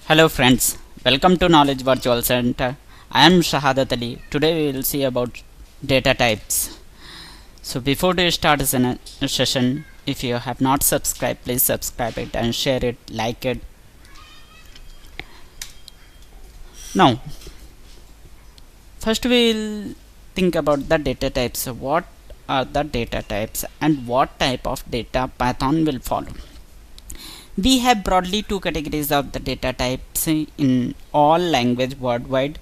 Hello friends, welcome to Knowledge Virtual Center. I am Shahadat Ali. Today we will see about data types. So before we start this session, if you have not subscribed, please subscribe it and share it, like it. Now, first we will think about the data types. What are the data types and what type of data Python will follow? We have broadly two categories of the data types in all language worldwide.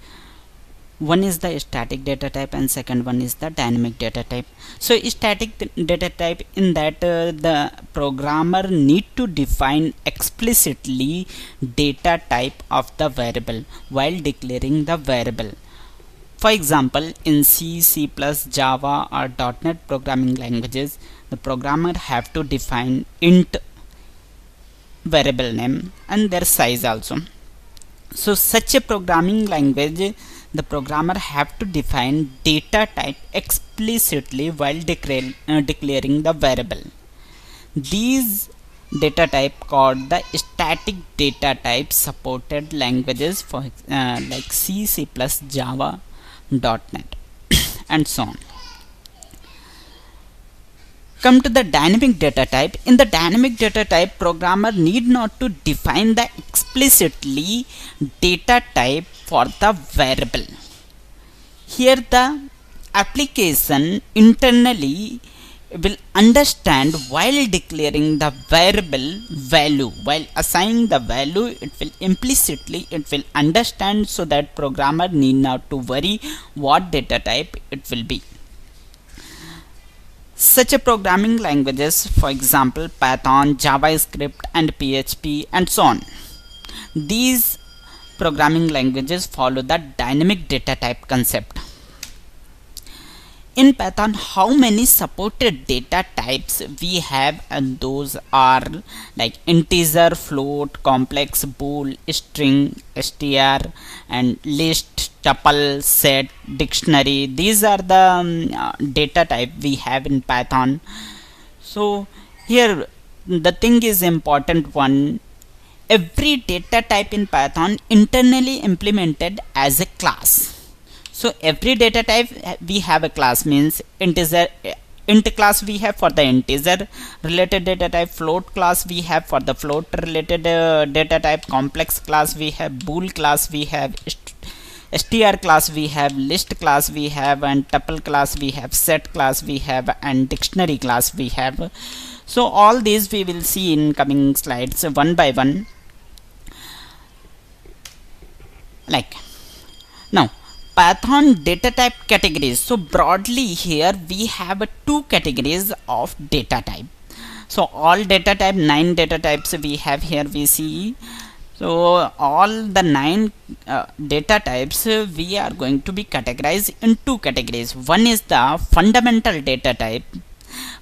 One is the static data type and second one is the dynamic data type. So static data type, in that the programmer need to define explicitly data type of the variable while declaring the variable. For example, in C, C++, Java or .NET programming languages, the programmer have to define int variable name and their size also. So such a programming language, the programmer have to define data type explicitly while declaring the variable. These data type called the static data type supported languages for like C, C++, Java, .NET and so on. Come to the dynamic data type. In the dynamic data type, programmer need not to define the explicitly data type for the variable. Here the application internally will understand while declaring the variable value. While assigning the value, it will understand, so that programmer need not to worry what data type it will be. Such a programming languages, for example, Python, JavaScript and PHP and so on. These programming languages follow the dynamic data type concept. In Python, how many supported data types we have, and those are like integer, float, complex, bool, string, str and list, tuple, set, dictionary. These are the data type we have in Python. So here the thing is important one. Every data type in Python internally implemented as a class. So every data type we have a class, means integer int class we have for the integer related data type, float class we have for the float related data type, complex class we have, bool class we have, str class we have, list class we have, and tuple class we have, set class we have, and dictionary class we have. So all these we will see in coming slides one by one. Like now, Python data type categories. So broadly here we have two categories of data type. So all data type, 9 data types we have here, we see. So all the 9 data types we are going to be categorized in two categories. One is the fundamental data type.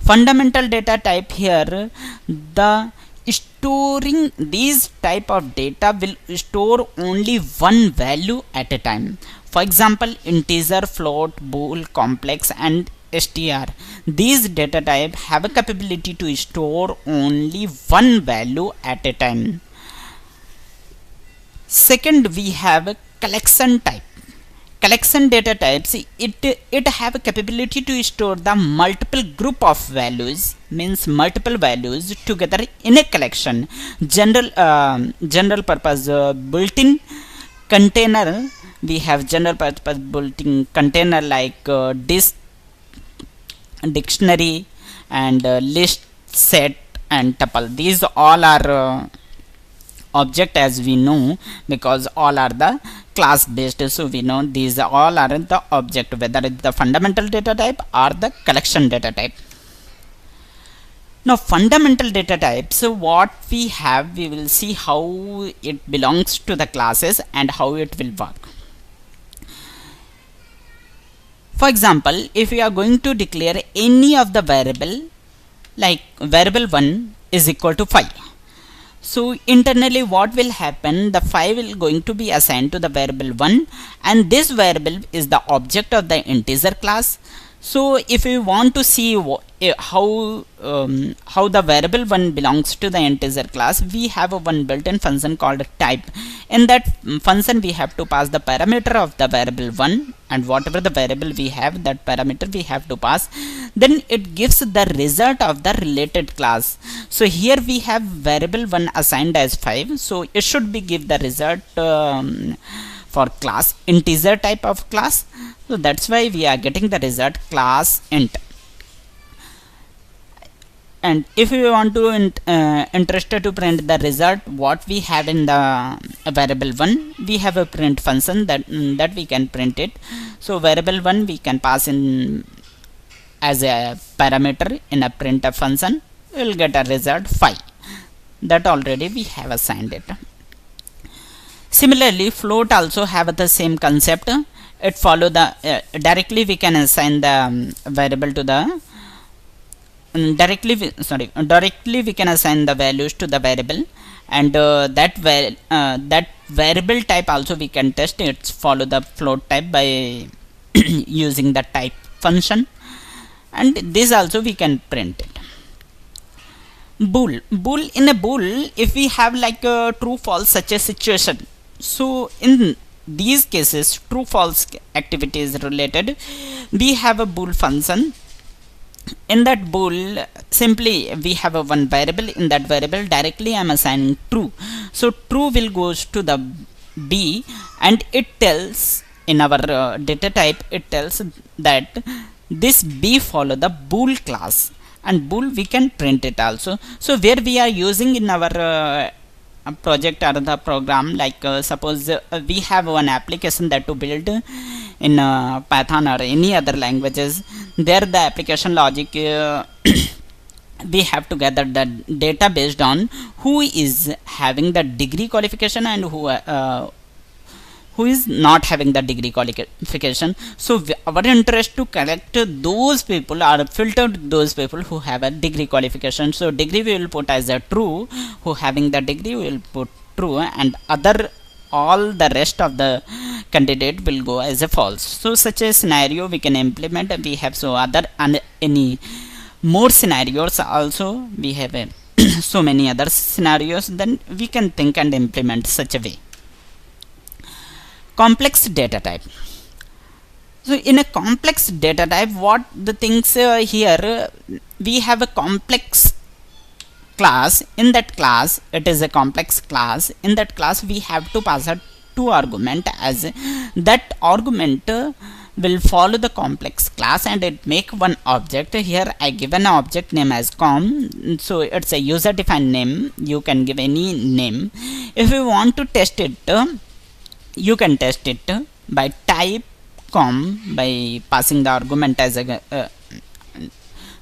Fundamental data type, here the storing these type of data will store only one value at a time. For example, integer, float, bool, complex and str. These data type have a capability to store only one value at a time. Second, we have a collection type. Collection data types, it have a capability to store the multiple group of values, means multiple values together in a collection. General purpose built-in container, we have general purpose built-in container like disk, dictionary and list, set and tuple. These all are object, as we know, because all are the class based. So we know these all are the object, whether it's the fundamental data type or the collection data type. Now fundamental data types, what we have, we will see how it belongs to the classes and how it will work. For example, if we are going to declare any of the variable, like variable 1 is equal to 5. So internally what will happen, the 5 will going to be assigned to the variable 1, and this variable is the object of the integer class. So if we want to see how the variable 1 belongs to the integer class, we have a one built-in function called type. In that function we have to pass the parameter of the variable 1, and whatever the variable we have, that parameter we have to pass. Then it gives the result of the related class. So here we have variable 1 assigned as 5, so it should be give the result for class integer type of class. So that's why we are getting the result class int. And if we want to interested to print the result what we have in the variable 1, we have a print function that we can print it. So variable 1 we can pass in as a parameter in a printf function. We will get a result 5. That already we have assigned it. Similarly, float also have the same concept. It follow the directly we can assign the variable to the directly we can assign the values to the variable, and that variable type also we can test it follow the float type by using the type function, and this also we can print it. Bool in a bool, if we have like a true false such a situation, so in these cases true false activity is related, we have a bool function. In that bool simply we have a one variable. In that variable directly I am assigning true, so true will goes to the b, and it tells in our data type, it tells that this b follow the bool class, and bool we can print it also. So where we are using in our project or the program, like suppose we have one application that to build in Python or any other languages, there the application logic we have to gather the data based on who is having the degree qualification and who is not having the degree qualification. So our interest to collect those people or filter those people who have a degree qualification. So degree we will put as a true, who having the degree we will put true, and other all the rest of the candidate will go as a false. So such a scenario we can implement. We have so other and any more scenarios also, we have so many other scenarios, then we can think and implement such a way. Complex data type. So in a complex data type, what the things here, we have a complex class. In that class, it is a complex class. In that class we have to pass a two argument, as that argument will follow the complex class and it make one object. Here I give an object name as com, so it's a user defined name. You can give any name. If you want to test it, you can test it by type com, by passing the argument as a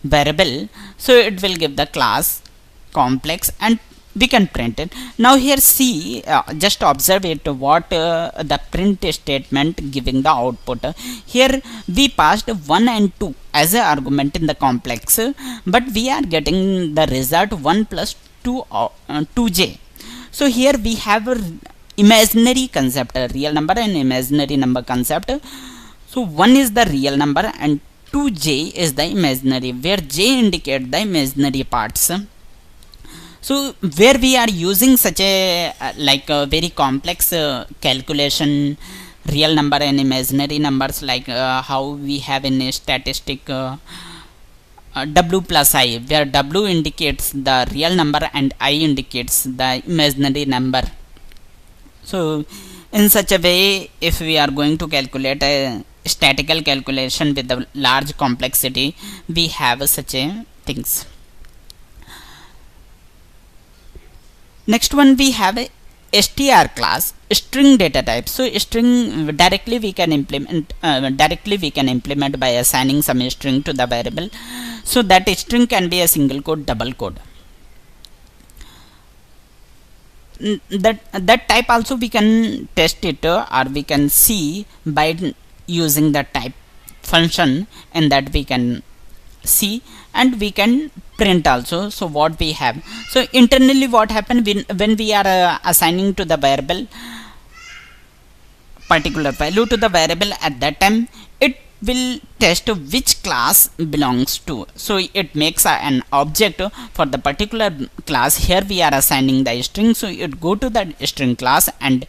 variable. So it will give the class complex and we can print it. Now here see, just observe it, what the print statement giving the output. Here we passed 1 and 2 as an argument in the complex, but we are getting the result 1 plus 2j. So here we have a imaginary concept, a real number and imaginary number concept. So 1 is the real number and 2j is the imaginary, where j indicate the imaginary parts. So where we are using such a like a very complex calculation, real number and imaginary numbers, like how we have in a statistic w plus I, where w indicates the real number and I indicates the imaginary number. So in such a way, if we are going to calculate a statistical calculation with a large complexity, we have such a things. Next one, we have a str class, string data type. So string directly we can implement by assigning some string to the variable. So that string can be a single quote, double quote. That type also we can test it or we can see by using the type function, and that we can see and we can print also. So what we have, so internally what happen when we are assigning to the variable particular value to the variable, at that time it will test which class belongs to. So it makes an object for the particular class. Here we are assigning the string, so it go to the string class and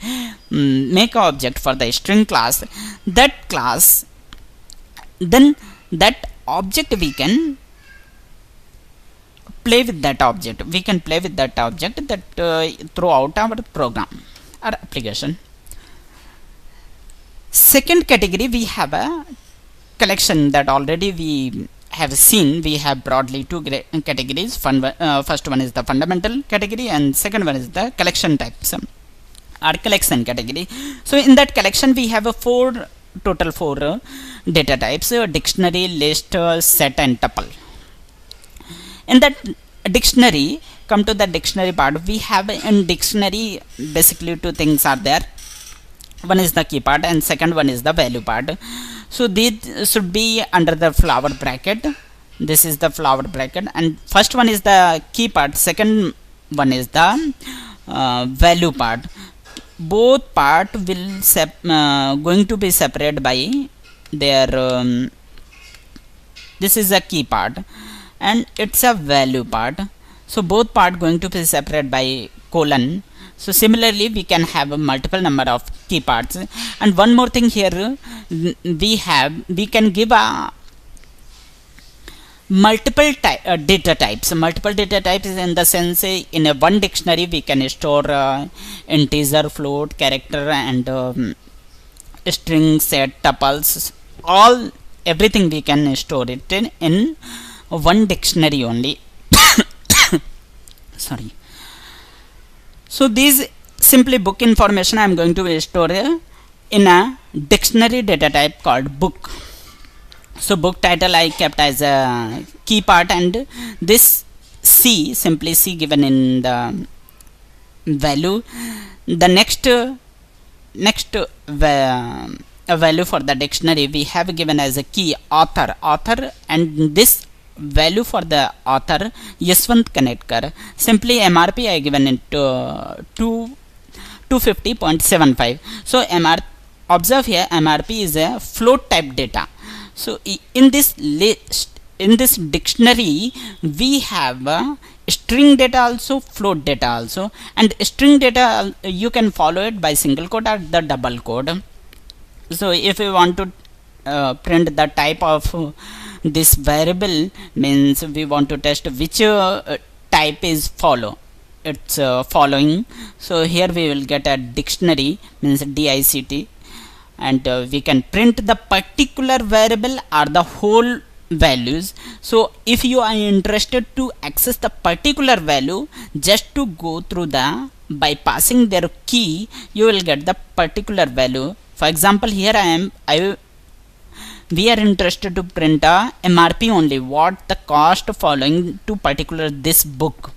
make an object for the string class. That class, then that object we can play with that object. We can play with that object that throughout our program or application. Second category, we have a collection that already we have seen. We have broadly two categories. First one is the fundamental category and second one is the collection types or collection category. So in that collection we have a total four data types: dictionary, list, set and tuple. In that dictionary, come to the dictionary part, we have in dictionary basically two things are there. One is the key part and second one is the value part. So these should be under the flower bracket. This is the flower bracket, and first one is the key part, second one is the value part. Both part will going to be separated by their this is a key part and it's a value part. So both part going to be separated by colon. So similarly we can have a multiple number of key parts. And one more thing here, we can give a multiple data types. Multiple data types in the sense, in a one dictionary we can store integer, float, character and string, set, tuples, all everything we can store it in one dictionary only. Sorry. So these simply book information I am going to store in a dictionary data type called book. So book title I kept as a key part, and this C, simply C given in the value. The next value for the dictionary we have given as a key author, and this value for the author Yashwant Kanetkar. Simply MRP I given it 250.75. So observe here, MRP is a float type data. So in this list, in this dictionary we have string data also, float data also. And string data you can follow it by single quote or the double quote. So if you want to print the type of this variable, means we want to test which type is it's following. So here we will get a dictionary, means DICT, and we can print the particular variable or the whole values. So if you are interested to access the particular value, just to go through by passing their key, you will get the particular value. For example, here we are interested to print a MRP only, what the cost following to particular this book.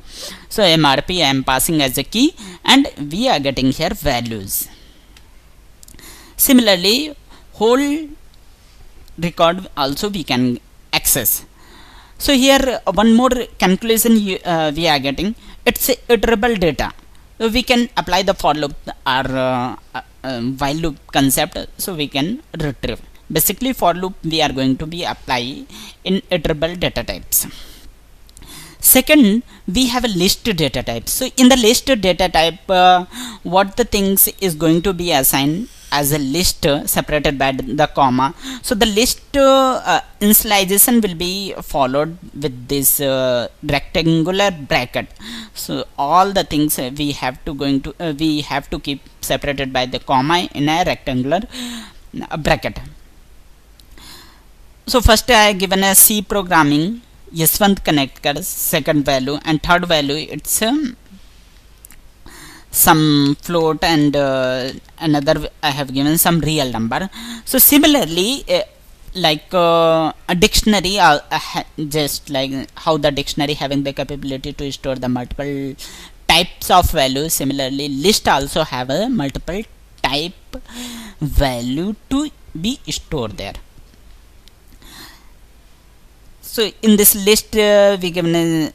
So MRP I am passing as a key and we are getting here values. Similarly whole record also we can access. So here one more calculation we are getting, it's iterable data. So we can apply the for loop or while loop concept, so we can retrieve. Basically for loop we are going to be apply in iterable data types. Second, we have a list data type. So in the list data type, what the things is going to be assigned as a list separated by the comma. So the list initialization will be followed with this rectangular bracket. So all the things we have to keep separated by the comma in a rectangular bracket. So first I given a C programming Yashwant Kanetkar, second value, and third value it's some float, and another I have given some real number. So similarly like a dictionary, just like how the dictionary having the capability to store the multiple types of values, similarly list also have a multiple type value to be stored there. So in this list we given a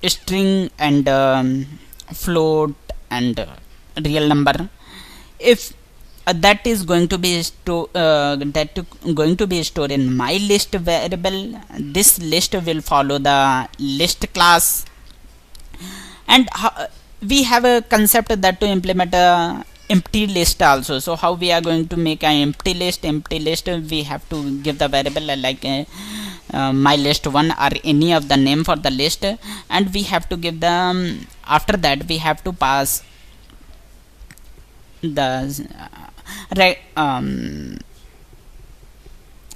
string and float and real number. If that is going to be going to be stored in my list variable. This list will follow the list class, and we have a concept that to implement a empty list also. So how we are going to make an empty list? We have to give the variable like my list 1 or any of the name for the list, and we have to give the after that we have to pass the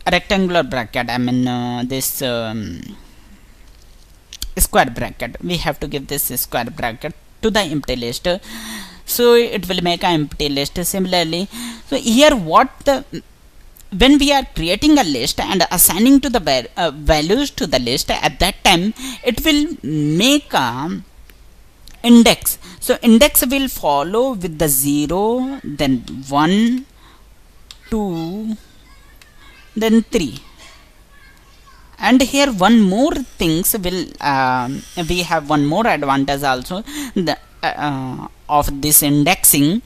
rectangular bracket, I mean this square bracket. We have to give this square bracket to the empty list, so it will make an empty list. Similarly, so here what the when we are creating a list and assigning to the values to the list, at that time it will make a index. So index will follow with the 0, then 1, 2, then 3. And here one more things will we have one more advantage also, the of this indexing.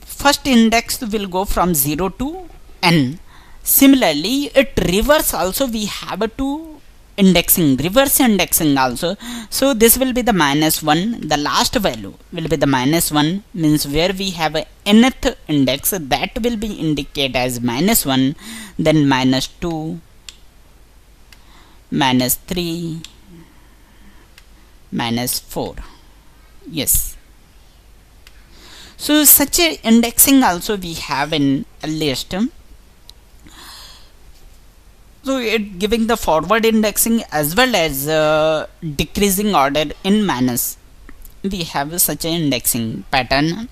First index will go from 0 to n. Similarly, it reverse also we have to reverse indexing also. So this will be the -1, the last value will be the -1, means where we have a nth index, that will be indicated as -1, then -2, -3, -4. Yes, so such a indexing also we have in a list. So it giving the forward indexing as well as decreasing order in manners. We have such an indexing pattern.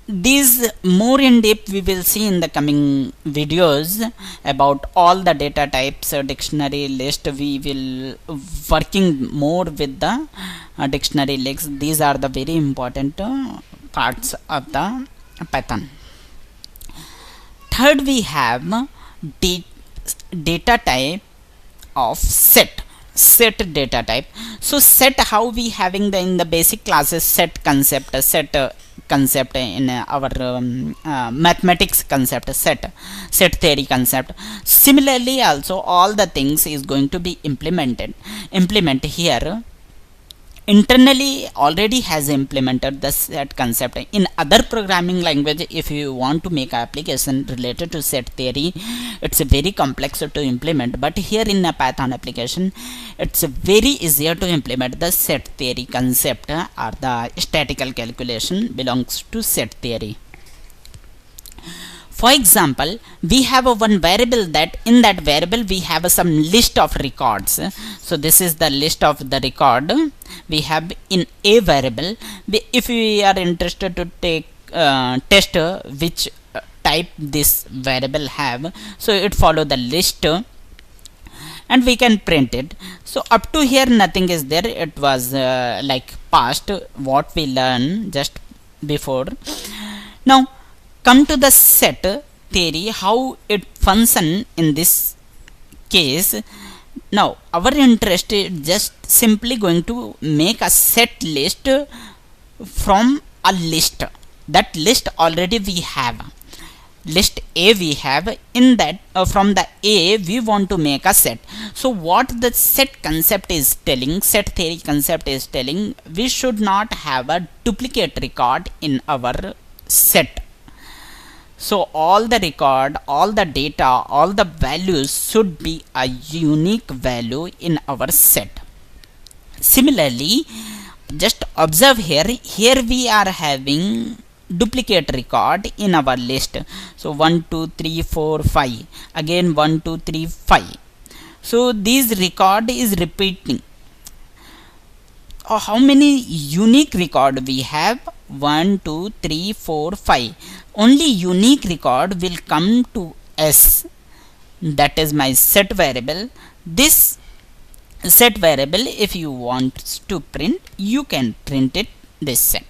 These more in depth we will see in the coming videos about all the data types, dictionary list. We will working more with the dictionary lists. These are the very important parts of the Python. Third, we have data type of set data type. So set, how we having the in the basic classes set concept in our mathematics concept, set theory concept. Similarly also all the things is going to be implement here. Internally already has implemented the set concept. In other programming language, if you want to make an application related to set theory, it's very complex to implement, but here in a Python application it's very easier to implement the set theory concept, or the statistical calculation belongs to set theory. For example, we have a one variable, that in that variable we have some list of records. So this is the list of the record we have in a variable. If we are interested to take test which type this variable have, so it follow the list and we can print it. So up to here nothing is there. It was like past what we learned just before. Now come to the set theory, how it function in this case. Now our interest is just simply going to make a set list from a list. That list already we have, list A we have. In that from the A we want to make a set. So what the set concept is telling, set theory concept is telling, we should not have a duplicate record in our set. So all the record, all the data, all the values should be a unique value in our set. Similarly, just observe here we are having duplicate record in our list. So 1 2 3 4 5, again 1 2 3 5. So this record is repeating. How many unique record we have? 1 2 3 4 5. Only unique record will come to S, that is my set variable. This set variable, if you want to print, you can print it this set.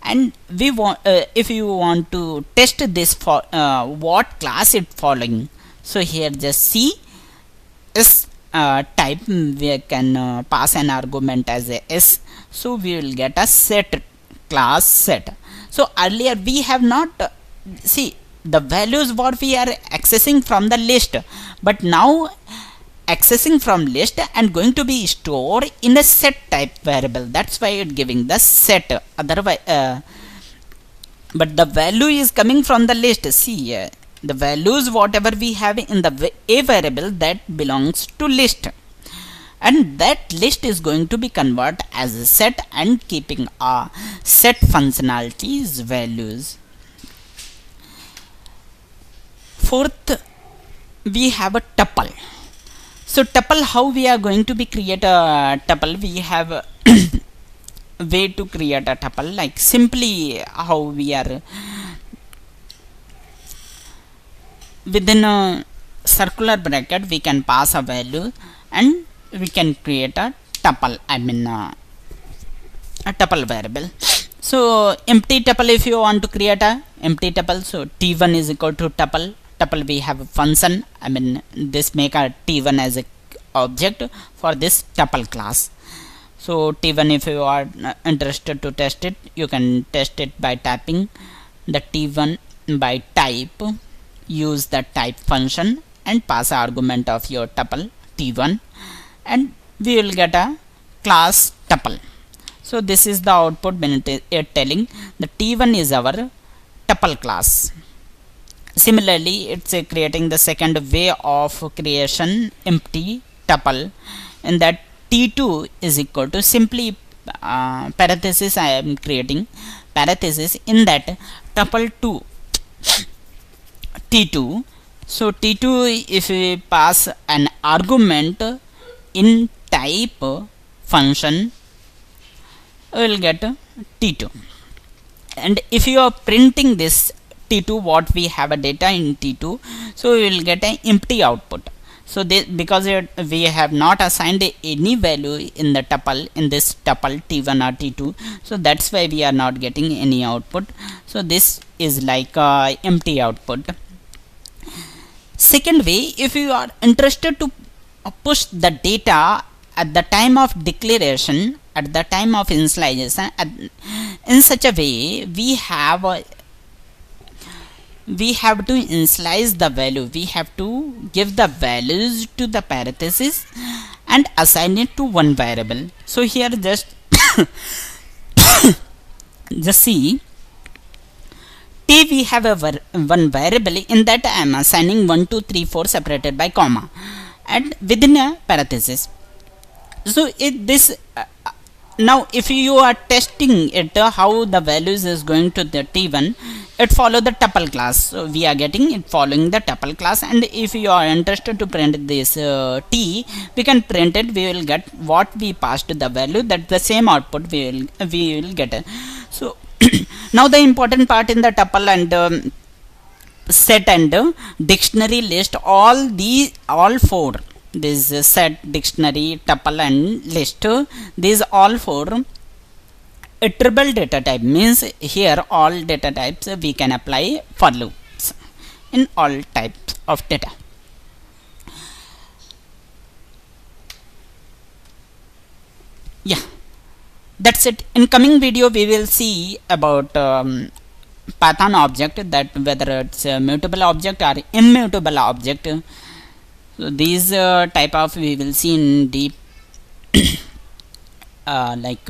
And we want if you want to test this for what class it following, so here just see S type, we can pass an argument as a S, so we will get a set class set. So earlier we have not see the values what we are accessing from the list, but now accessing from list and going to be stored in a set type variable. That's why it giving the set. Otherwise but the value is coming from the list. See the values whatever we have in the a variable that belongs to list, and that list is going to be converted as a set and keeping a set functionalities values. Fourth, we have a tuple. So tuple, how we are going to be create a tuple? We have a way to create a tuple, like simply how we are within a circular bracket we can pass a value and we can create a tuple, a tuple variable. So empty tuple, if you want to create a empty tuple, so t1 is equal to tuple. Tuple we have a function, this make a t1 as a object for this tuple class. So t1, if you are interested to test it, you can test it by typing the t1 by type, use the type function and pass argument of your tuple t1, and we will get a class tuple. So this is the output when it is telling the t1 is our tuple class. Similarly, it's creating the second way of creation empty tuple, in that t2 is equal to simply parenthesis. I am creating parenthesis in that tuple 2 t2. So t2, if we pass an argument in type function, we will get t2. And if you are printing this t2 what we have a data in t2, so we will get an empty output. So this, because we have not assigned any value in the tuple, in this tuple t1 or t2, so that's why we are not getting any output. So this is like empty output. Second way, if you are interested to push the data at the time of declaration, at the time of initialization, in such a way we have to initialize the value. We have to give the values to the parenthesis and assign it to one variable. So here just just see, t we have a one variable, in that I am assigning 1 2 3 4 separated by comma and within a parenthesis. So this now if you are testing it, how the values is going to the t1, it follow the tuple class. So we are getting it following the tuple class, and if you are interested to print this t, we can print it. We will get what we passed the value, that the same output we will get. So now the important part in the tuple and set and dictionary list, all four, this set, dictionary, tuple and list, these all four iterable data type, means here all data types we can apply for loops in all types of data. Yeah, that's it. In coming video we will see about Python object, that whether it's a mutable object or immutable object. So these type of we will see in deep like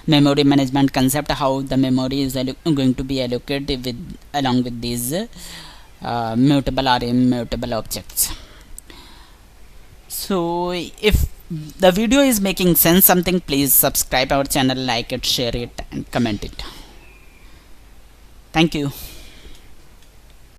memory management concept, how the memory is going to be allocated with along with these mutable or immutable objects. So if the video is making sense something, please subscribe our channel, like it, share it and comment it. Thank you.